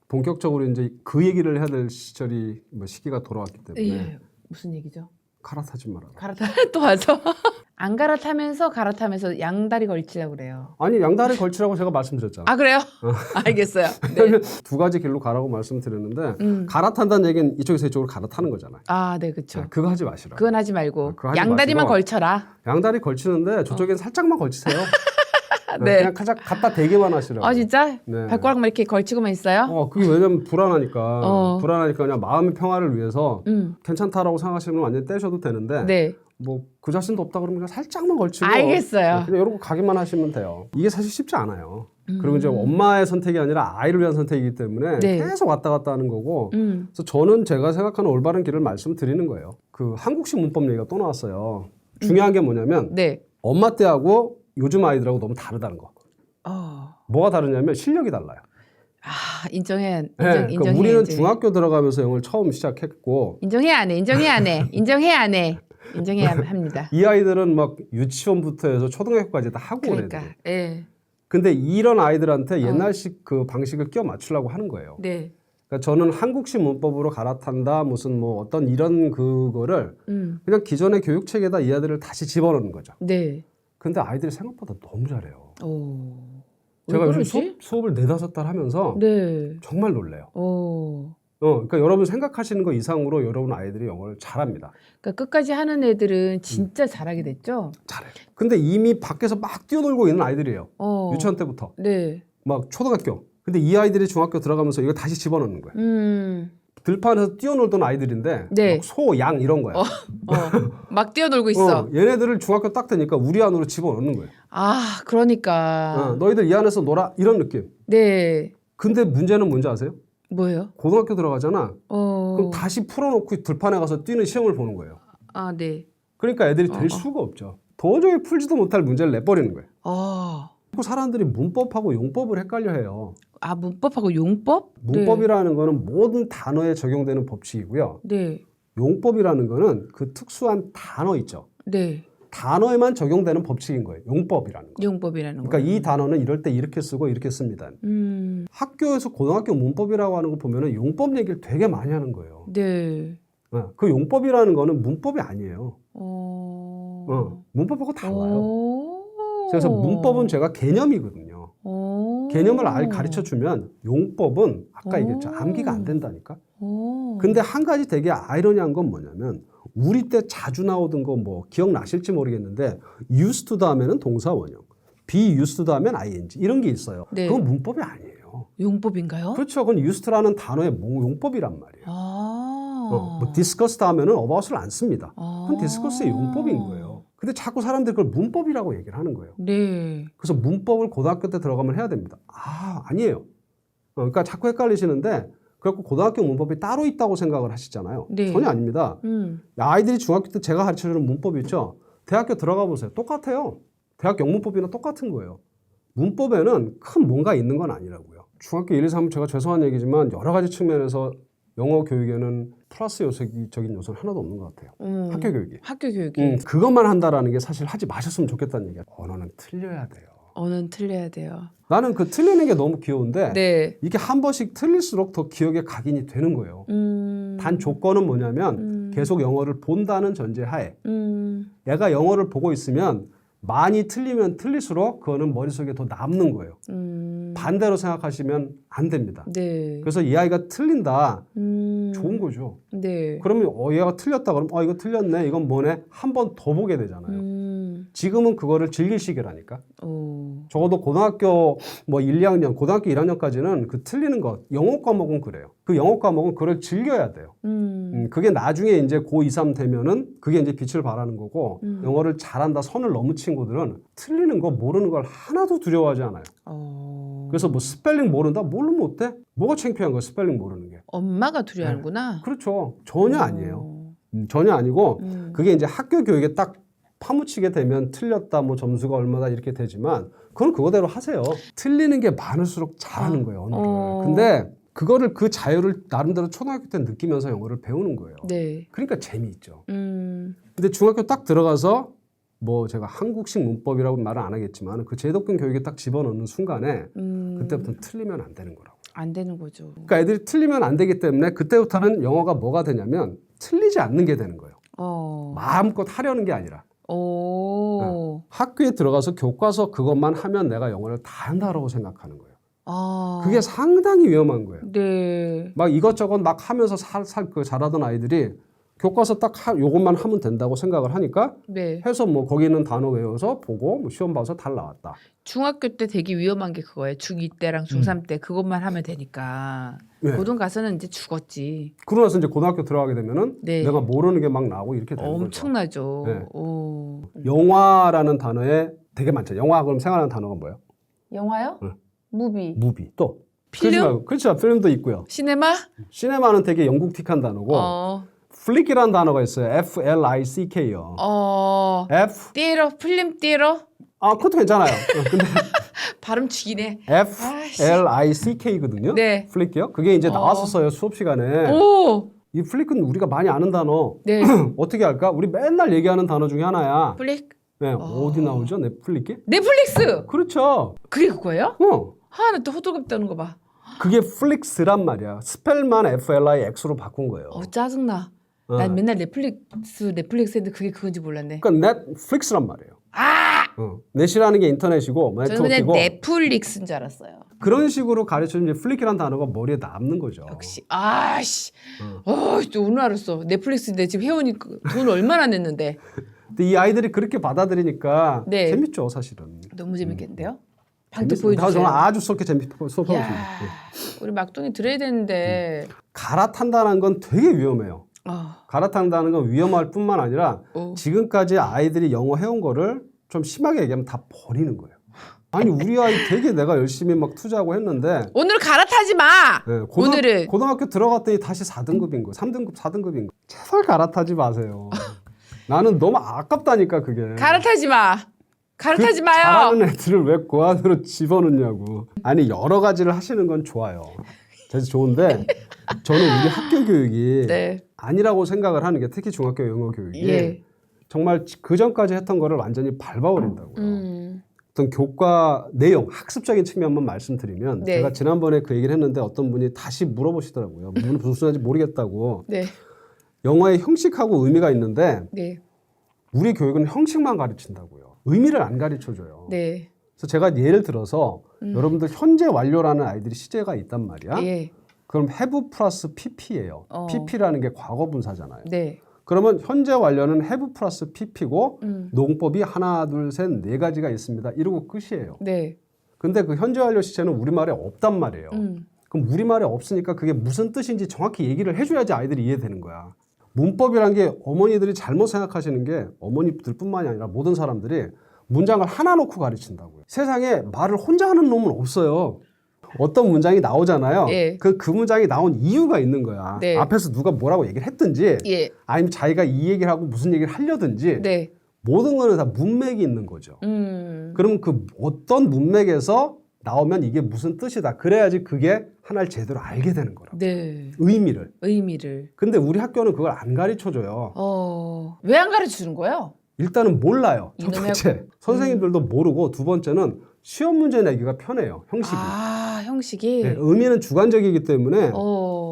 본격적으로 이제 그 얘기를 해야 될 시절이 뭐 시기가 돌아왔기 때문에 예. 무슨 얘기죠? 갈아타지 말아라. 또 와서 안 갈아타면서 양다리 걸치려고 그래요. 아니 양다리 걸치라고 제가 말씀드렸잖아요. 아 그래요? 알겠어요. 네. 그러면 두 가지 길로 가라고 말씀드렸는데 갈아탄다는 얘기는 이쪽에서 이쪽으로 갈아타는 거잖아요. 아, 네, 그렇죠. 그거 하지 마시라. 그건 하지 말고 그거 하지 양다리만 마시고. 걸쳐라. 양다리 걸치는데 저쪽엔 살짝만 걸치세요. 네. 그냥 갖다 대기만 하시라고. 아 진짜? 네. 발가락만 이렇게 걸치고만 있어요? 그게 왜냐면 불안하니까 그냥 마음의 평화를 위해서 괜찮다라고 생각하시는 건 완전히 떼셔도 되는데 네. 뭐 그 자신도 없다 그러면 그냥 살짝만 걸치고 알겠어요. 그냥 이러고 가기만 하시면 돼요. 이게 사실 쉽지 않아요. 그리고 이제 엄마의 선택이 아니라 아이를 위한 선택이기 때문에 네. 계속 왔다 갔다 하는 거고 그래서 저는 제가 생각하는 올바른 길을 말씀드리는 거예요. 그 한국식 문법 얘기가 또 나왔어요. 중요한 게 뭐냐면 네. 엄마 때하고 요즘 아이들하고 너무 다르다는 거. 뭐가 다르냐면 실력이 달라요. 아 인정해. 네, 그러니까 우리는 중학교 들어가면서 영어를 처음 시작했고 인정해야 안 해. 인정해야 안 해. 인정해야 안 해. 인정해야 합니다. 이 아이들은 막 유치원부터 해서 초등학교까지 다 하고 그러니까. 그래요. 예. 근데 이런 아이들한테 옛날식 그 방식을 끼워 맞추려고 하는 거예요. 네. 그러니까 저는 한국식 문법으로 갈아탄다 무슨 뭐 어떤 이런 그거를 그냥 기존의 교육 체계에다 이 아이들을 다시 집어넣는 거죠. 네. 근데 아이들이 생각보다 너무 잘해요. 오. 제가 왜 요즘 그러지? 수업을 4-5달 하면서 네. 정말 놀래요. 오. 그러니까 여러분 생각하시는 거 이상으로 여러분 아이들이 영어를 잘합니다. 그러니까 끝까지 하는 애들은 진짜 잘하게 됐죠? 잘해요. 근데 이미 밖에서 막 뛰어놀고 있는 아이들이에요. 유치원 때부터. 네. 막 초등학교. 근데 이 아이들이 중학교 들어가면서 이거 다시 집어넣는 거예요. 들판에서 뛰어놀던 아이들인데 네. 막 소, 양 이런 거야. 막 뛰어놀고 있어. 얘네들을 중학교 딱 되니까 우리 안으로 집어넣는 거예요. 아, 그러니까. 너희들 이 안에서 놀아 이런 느낌. 네. 근데 문제는 뭔지 아세요? 뭐예요? 고등학교 들어가잖아. 그럼 다시 풀어놓고 들판에 가서 뛰는 시험을 보는 거예요. 아, 네. 그러니까 애들이 될 수가 없죠. 도저히 풀지도 못할 문제를 내버리는 거예요. 그 사람들이 문법하고 용법을 헷갈려 해요. 아, 문법하고 용법? 문법이라는 거는 모든 단어에 적용되는 법칙이고요. 네. 용법이라는 거는 그 특수한 단어 있죠. 네. 단어에만 적용되는 법칙인 거예요. 용법이라는 거. 용법이라는 거. 그러니까 이 단어는 이럴 때 이렇게 쓰고 이렇게 씁니다. 학교에서 고등학교 문법이라고 하는 거 보면은 용법 얘기를 되게 많이 하는 거예요. 네. 그 용법이라는 거는 문법이 아니에요. 문법하고 달라요. 그래서 문법은 제가 개념이거든요. 개념을 가르쳐 주면 용법은 아까 얘기했죠. 암기가 안 된다니까. 근데 한 가지 되게 아이러니한 건 뭐냐면 우리 때 자주 나오던 거 뭐 기억나실지 모르겠는데 used to 다음에는 동사 원형, be used to 다음엔 ing 이런 게 있어요. 네. 그건 문법이 아니에요. 용법인가요? 그렇죠. 그건 used라는 단어의 용법이란 말이에요. 뭐 discuss 다음에는 about을 안 씁니다. 그건 discuss의 용법인 거예요. 근데 자꾸 사람들이 그걸 문법이라고 얘기를 하는 거예요. 네. 그래서 문법을 고등학교 때 들어가면 해야 됩니다. 아니에요. 그러니까 자꾸 헷갈리시는데 그래갖고 고등학교 문법이 따로 있다고 생각을 하시잖아요. 네. 전혀 아닙니다. 아이들이 중학교 때 제가 가르쳐주는 문법이 있죠. 대학교 들어가 보세요. 똑같아요. 대학 영문법이나 똑같은 거예요. 문법에는 큰 뭔가 있는 건 아니라고요. 중학교 1, 2, 3 제가 죄송한 얘기지만 여러 가지 측면에서 영어 교육에는 플러스 요소적인 요소는 하나도 없는 것 같아요. 학교 교육이. 학교 교육이. 그것만 한다라는 게 사실 하지 마셨으면 좋겠다는 얘기야. 언어는 틀려야 돼요. 언어는 틀려야 돼요. 나는 그 틀리는 게 너무 귀여운데 네. 이게 한 번씩 틀릴수록 더 기억에 각인이 되는 거예요. 단 조건은 뭐냐면 계속 영어를 본다는 전제하에 얘가 영어를 보고 있으면 많이 틀리면 틀릴수록 그거는 머릿속에 더 남는 거예요. 반대로 생각하시면 안 됩니다. 네. 그래서 이 아이가 틀린다. 좋은 거죠. 네. 그러면 얘가 틀렸다 그러면 이거 틀렸네. 이건 뭐네. 한 번 더 보게 되잖아요. 지금은 그거를 즐길 시기라니까. 적어도 고등학교 뭐 1, 2학년, 고등학교 1학년까지는 그 틀리는 것, 영어 과목은 그래요. 그 영어 과목은 그걸 즐겨야 돼요. 그게 나중에 이제 고 2, 3 되면은 그게 이제 빛을 발하는 거고 영어를 잘한다, 선을 넘은 친구들은 틀리는 거, 모르는 걸 하나도 두려워하지 않아요. 그래서 뭐 스펠링 모른다? 뭘로 못해? 뭐가 창피한 거야, 스펠링 모르는 게. 엄마가 두려워하는구나. 그렇죠. 전혀 아니에요. 전혀 아니고 그게 이제 학교 교육에 딱 파묻히게 되면 틀렸다, 뭐 점수가 얼마다 이렇게 되지만 그건 그거대로 하세요. 틀리는 게 많을수록 잘하는 거예요, 언어를. 근데 그거를 그 자유를 나름대로 초등학교 때 느끼면서 영어를 배우는 거예요. 네. 그러니까 재미있죠. 근데 중학교 딱 들어가서 뭐 제가 한국식 문법이라고 말은 안 하겠지만 그 제도권 교육에 딱 집어넣는 순간에 그때부터는 틀리면 안 되는 거라고. 안 되는 거죠. 그러니까 애들이 틀리면 안 되기 때문에 그때부터는 영어가 뭐가 되냐면 틀리지 않는 게 되는 거예요. 마음껏 하려는 게 아니라. 학교에 들어가서 교과서 그것만 하면 내가 영어를 다 한다라고 생각하는 거예요. 그게 상당히 위험한 거예요. 네. 막 이것저것 막 하면서 잘하던 아이들이 교과서 딱 요것만 하면 된다고 생각을 하니까 네. 해서 뭐 거기 있는 단어 외워서 보고 뭐 시험 봐서 잘 나왔다. 중학교 때 되게 위험한 게 그거예요. 중2 때랑 중3 때 그것만 하면 되니까. 네. 고등 가서는 이제 죽었지. 그러고 나서 이제 고등학교 들어가게 되면은 네. 내가 모르는 게 막 나오고 이렇게 되는 거죠. 엄청나죠. 네. 오. 영화라는 단어에 되게 많죠. 영화 그럼 생각나는 단어가 뭐예요? 영화요? 응. 무비. 무비 또 필름? 그렇죠. 필름도 있고요. 시네마? 시네마는 되게 영국틱한 단어고 플릭이라는 단어가 있어요. FLICK요. F 띠에러, 필름 띠에러? 그것도 괜찮아요. 근데 발음 죽이네. FLICK거든요. 네. 플릭이요. 그게 이제 나왔었어요 수업 시간에. 오! 이 플릭은 우리가 많이 아는 단어. 네. 어떻게 할까? 우리 맨날 얘기하는 단어 중에 하나야. 플릭? 네, 어디 나오죠? 넷플릭이? 넷플릭스! 그렇죠. 그게 그거예요? 어. 하나 또 호들갑 떠는 거 봐. 그게 플릭스란 말이야. 스펠만 FLIX로 바꾼 거예요. 짜증나. 난 맨날 넷플릭스 했는데 그게 그건지 몰랐네. 그러니까 넷플릭스란 말이에요. 넷이라는 게 인터넷이고 저는 그냥 네트워크고 넷플릭스인 줄 알았어요. 그런 식으로 가르쳐주면 이제 플릭이라는 단어가 머리에 남는 거죠. 역시 또 오늘 알았어. 넷플릭스인데 지금 회원이 돈 얼마나 냈는데. 근데 이 아이들이 그렇게 받아들이니까 네. 재밌죠, 사실은. 너무 재밌겠는데요? 방금 보여주세요. 저는 아주 썩게 재밌고 야, 수업하겠습니다. 우리 막둥이 들어야 되는데. 갈아탄다는 건 되게 위험해요. 갈아탄다는 건 위험할 뿐만 아니라 지금까지 아이들이 영어 해온 거를 좀 심하게 얘기하면 다 버리는 거예요. 아니 우리 아이 되게 내가 열심히 막 투자하고 했는데 오늘 갈아타지 마. 네, 오늘은 고등학교 들어갔더니 다시 4등급인 거, 3등급, 4등급인 거. 제발 갈아타지 마세요. 나는 너무 아깝다니까 그게. 갈아타지 마. 갈아타지 마요. 잘하는 애들을 왜 그 안으로 집어넣냐고. 아니 여러 가지를 하시는 건 좋아요. 그래서 좋은데 저는 우리 학교 교육이 네. 아니라고 생각을 하는 게 특히 중학교 영어 교육이 예. 정말 그 전까지 했던 거를 완전히 밟아버린다고요. 어떤 교과 내용, 학습적인 측면만 말씀드리면 네. 제가 지난번에 그 얘기를 했는데 어떤 분이 다시 물어보시더라고요. 무슨 소리인지 모르겠다고. 네. 영어의 형식하고 의미가 있는데 네. 우리 교육은 형식만 가르친다고요. 의미를 안 가르쳐줘요. 네. 그래서 제가 예를 들어서 여러분들 현재 완료라는 아이들이 시제가 있단 말이야. 예. 그럼 have 플러스 pp예요. pp라는 게 과거 분사잖아요. 네. 그러면 현재 완료는 have 플러스 pp고 농법이 하나, 둘, 셋, 네 가지가 있습니다. 이러고 끝이에요. 네. 근데 그 현재 완료 시제는 우리말에 없단 말이에요. 그럼 우리말에 없으니까 그게 무슨 뜻인지 정확히 얘기를 해줘야지 아이들이 이해되는 거야. 문법이란 게 어머니들이 잘못 생각하시는 게 어머니들뿐만이 아니라 모든 사람들이 문장을 하나 놓고 가르친다고요. 세상에 말을 혼자 하는 놈은 없어요. 어떤 문장이 나오잖아요. 예. 그 문장이 나온 이유가 있는 거야. 네. 앞에서 누가 뭐라고 얘기를 했든지 예. 아니면 자기가 이 얘기를 하고 무슨 얘기를 하려든지 네. 모든 거는 다 문맥이 있는 거죠. 그러면 그 어떤 문맥에서 나오면 이게 무슨 뜻이다. 그래야지 그게 하나를 제대로 알게 되는 거라고. 네. 의미를. 근데 우리 학교는 그걸 안 가르쳐줘요. 왜 안 가르쳐 주는 거예요? 일단은 몰라요. 첫 이놈의- 번째. 선생님들도 모르고 두 번째는 시험 문제 내기가 편해요. 형식이. 형식이. 네, 의미는 주관적이기 때문에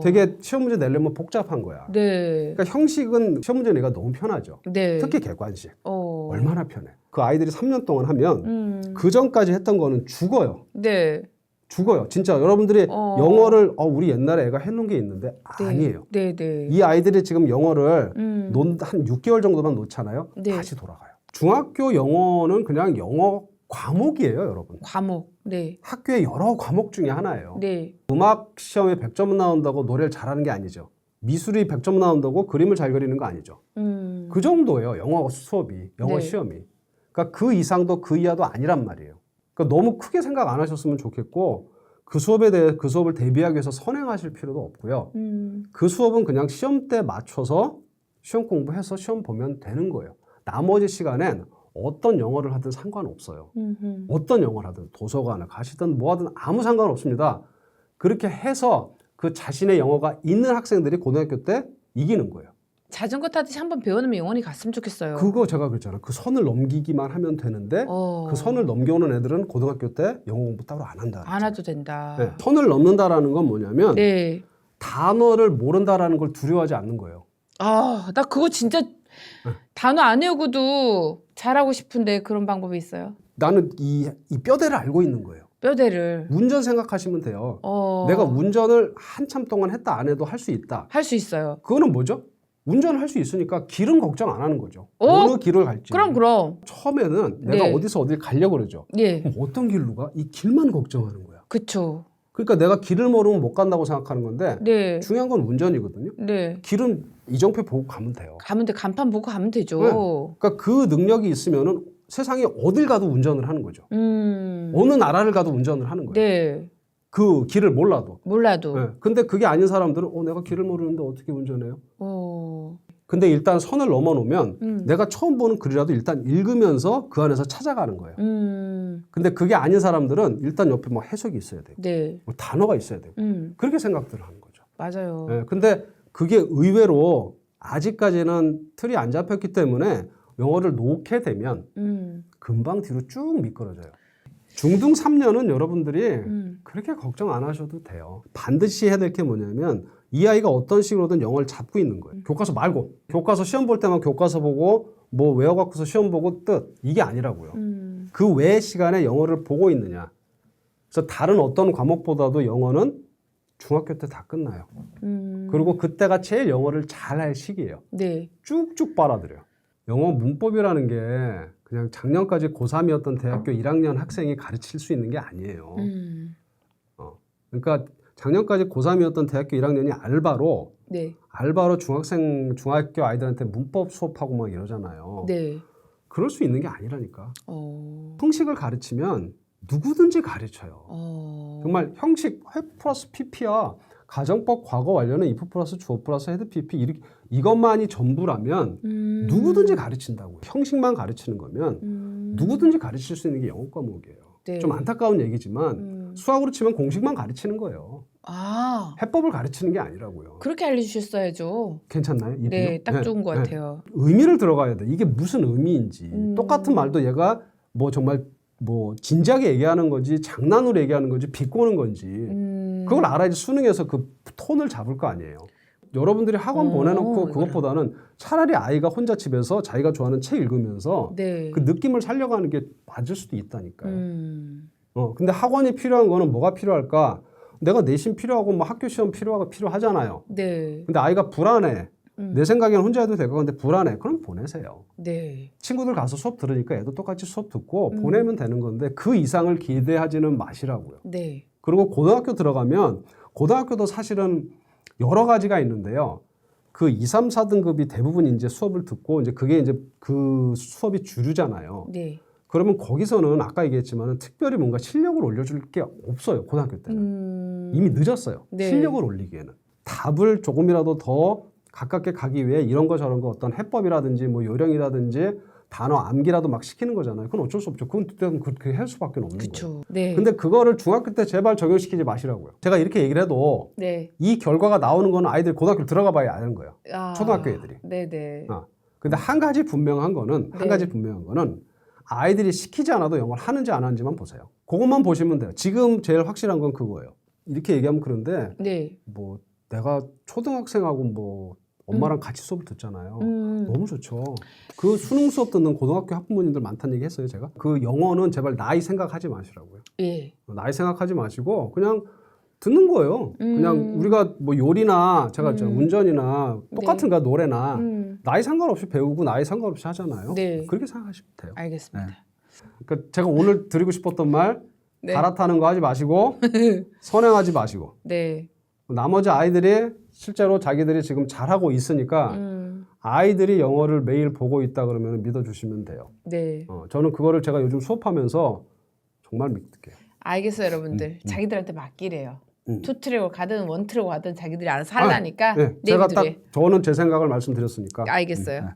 되게 시험 문제 내려면 복잡한 거야. 네. 그러니까 형식은 시험 문제 내기가 너무 편하죠. 네. 특히 객관식. 얼마나 얼마나 편해. 그 아이들이 3년 동안 하면 그 전까지 했던 거는 죽어요. 네. 죽어요. 진짜 여러분들이 영어를 우리 옛날에 애가 해놓은 게 있는데 아니에요. 네, 네. 이 아이들이 지금 영어를 한 6개월 정도만 놓잖아요. 네. 다시 돌아가요. 중학교 영어는 그냥 영어 과목이에요, 여러분. 과목. 네. 학교의 여러 과목 중에 하나예요. 네. 음악 시험에 100점 나온다고 노래를 잘하는 게 아니죠. 미술이 100점 나온다고 그림을 잘 그리는 거 아니죠. 음. 그 정도예요, 영어 수업이, 영어 네. 시험이. 그러니까 그 이상도 그 이하도 아니란 말이에요. 그러니까 너무 크게 생각 안 하셨으면 좋겠고 그 수업에 대해 그 수업을 대비하기 위해서 선행하실 필요도 없고요. 그 수업은 그냥 시험 때 맞춰서 시험 공부해서 시험 보면 되는 거예요. 나머지 시간엔 어떤 영어를 하든 상관없어요. 어떤 영어를 하든 도서관을 가시든 뭐 하든 아무 상관없습니다. 그렇게 해서 그 자신의 영어가 있는 학생들이 고등학교 때 이기는 거예요. 자전거 타듯이 한번 배워놓으면 영원히 갔으면 좋겠어요. 그거 제가 그랬잖아요. 그 선을 넘기기만 하면 되는데 그 선을 넘겨오는 애들은 고등학교 때 영어 공부 따로 안 한다. 안 해도 된다. 네. 선을 넘는다라는 건 뭐냐면 네. 단어를 모른다라는 걸 두려워하지 않는 거예요. 아, 나 그거 진짜 단어 안 외우고도 잘하고 싶은데 그런 방법이 있어요? 나는 이 뼈대를 알고 있는 거예요. 뼈대를. 운전 생각하시면 돼요. 내가 운전을 한참 동안 했다 안 해도 할 수 있다. 할 수 있어요. 그거는 뭐죠? 운전을 할 수 있으니까 길은 걱정 안 하는 거죠. 어느 길을 갈지. 그럼. 처음에는 내가 네. 어디서 어딜 가려고 그러죠. 예. 그럼 어떤 길로 가? 이 길만 걱정하는 거야. 그쵸. 그러니까 내가 길을 모르면 못 간다고 생각하는 건데 네. 중요한 건 운전이거든요. 네. 길은 이정표 보고 가면 돼요. 가면 돼. 간판 보고 가면 되죠. 네. 그러니까 그 능력이 있으면은 세상에 어딜 가도 운전을 하는 거죠. 어느 나라를 가도 운전을 하는 거예요. 네. 그 길을 몰라도. 몰라도. 네. 근데 그게 아닌 사람들은 내가 길을 모르는데 어떻게 운전해요? 근데 일단 선을 넘어놓으면 내가 처음 보는 글이라도 일단 읽으면서 그 안에서 찾아가는 거예요. 근데 그게 아닌 사람들은 일단 옆에 뭐 해석이 있어야 되고 네. 뭐 단어가 있어야 되고 그렇게 생각들을 하는 거죠. 맞아요. 네. 근데 그게 의외로 아직까지는 틀이 안 잡혔기 때문에 영어를 놓게 되면 금방 뒤로 쭉 미끄러져요. 중등 3년은 여러분들이 그렇게 걱정 안 하셔도 돼요. 반드시 해야 될 게 뭐냐면 이 아이가 어떤 식으로든 영어를 잡고 있는 거예요. 교과서 말고. 교과서 시험 볼 때만 교과서 보고 뭐 외워갖고서 시험 보고 뜻. 이게 아니라고요. 그 외의 시간에 영어를 보고 있느냐. 그래서 다른 어떤 과목보다도 영어는 중학교 때 다 끝나요. 그리고 그때가 제일 영어를 잘할 시기예요. 네. 쭉쭉 빨아들여요. 영어 문법이라는 게 그냥 작년까지 고3이었던 대학교 1학년 학생이 가르칠 수 있는 게 아니에요. 그러니까 작년까지 고3이었던 대학교 1학년이 네. 알바로 중학교 아이들한테 문법 수업하고 막 이러잖아요. 네. 그럴 수 있는 게 아니라니까. 형식을 가르치면 누구든지 가르쳐요. 정말 형식 회 플러스 PP야. 가정법 과거 완료는 if 플러스 주어 플러스 헤드 PP 이것만이 전부라면 누구든지 가르친다고요. 형식만 가르치는 거면 누구든지 가르칠 수 있는 게 영어 과목이에요. 네. 좀 안타까운 얘기지만 수학으로 치면 공식만 가르치는 거예요. 해법을 가르치는 게 아니라고요. 그렇게 알려주셨어야죠. 괜찮나요? 이 네, 딱 좋은 것 네. 같아요. 의미를 들어가야 돼. 이게 무슨 의미인지. 똑같은 말도 얘가 뭐 정말 뭐 진지하게 얘기하는 건지 장난으로 얘기하는 건지 비꼬는 건지 그걸 알아야지 수능에서 그 톤을 잡을 거 아니에요. 여러분들이 학원 보내놓고 그것보다는 차라리 아이가 혼자 집에서 자기가 좋아하는 책 읽으면서 네. 그 느낌을 살려가는 게 맞을 수도 있다니까요. 근데 학원이 필요한 거는 뭐가 필요할까? 내가 내신 필요하고 뭐 학교 시험 필요하잖아요. 네. 근데 아이가 불안해. 내 생각에는 혼자 해도 될 것 같은데 불안해. 그럼 보내세요. 네. 친구들 가서 수업 들으니까 애도 똑같이 수업 듣고 보내면 되는 건데 그 이상을 기대하지는 마시라고요. 네. 그리고 고등학교 들어가면 고등학교도 사실은 여러 가지가 있는데요. 그 2, 3, 4등급이 대부분 이제 수업을 듣고 이제 그게 이제 그 수업이 주류잖아요. 네. 그러면 거기서는 아까 얘기했지만 특별히 뭔가 실력을 올려줄 게 없어요. 고등학교 때는. 이미 늦었어요. 네. 실력을 올리기에는. 답을 조금이라도 더 가깝게 가기 위해 이런 거 저런 거 어떤 해법이라든지 뭐 요령이라든지 단어 암기라도 막 시키는 거잖아요. 그건 어쩔 수 없죠. 그건 그때는 그렇게 할 수밖에 없는 거예요. 네. 근데 그거를 중학교 때 제발 적용시키지 마시라고요. 제가 이렇게 얘기를 해도 네. 이 결과가 나오는 건 아이들이 고등학교 들어가 봐야 아는 거예요. 초등학교 애들이. 네네. 근데 한 가지 분명한 거는 아이들이 시키지 않아도 영어를 하는지 안 하는지만 보세요. 그것만 보시면 돼요. 지금 제일 확실한 건 그거예요. 이렇게 얘기하면 그런데 네. 뭐 내가 초등학생하고 뭐 엄마랑 같이 수업을 듣잖아요. 너무 좋죠. 그 수능 수업 듣는 고등학교 학부모님들 많다는 얘기 했어요, 제가. 그 영어는 제발 나이 생각하지 마시라고요. 예. 나이 생각하지 마시고 그냥 듣는 거예요. 그냥 우리가 뭐 요리나 제가 운전이나 똑같은가 노래나 나이 상관없이 배우고 나이 상관없이 하잖아요. 네. 그렇게 생각하시면 돼요. 알겠습니다. 네. 그러니까 제가 오늘 드리고 싶었던 말 네. 갈아타는 거 하지 마시고 선행하지 마시고 네. 나머지 아이들이 실제로 자기들이 지금 잘하고 있으니까 아이들이 영어를 매일 보고 있다 그러면 믿어주시면 돼요. 네. 저는 그거를 제가 요즘 수업하면서 정말 믿게요. 알겠어요, 여러분들. 자기들한테 맡기래요. 투트랙으로 가든 원트랙으로 가든 자기들이 알아서 하려니까. 네. 제가 딱 저는 제 생각을 말씀드렸으니까. 알겠어요.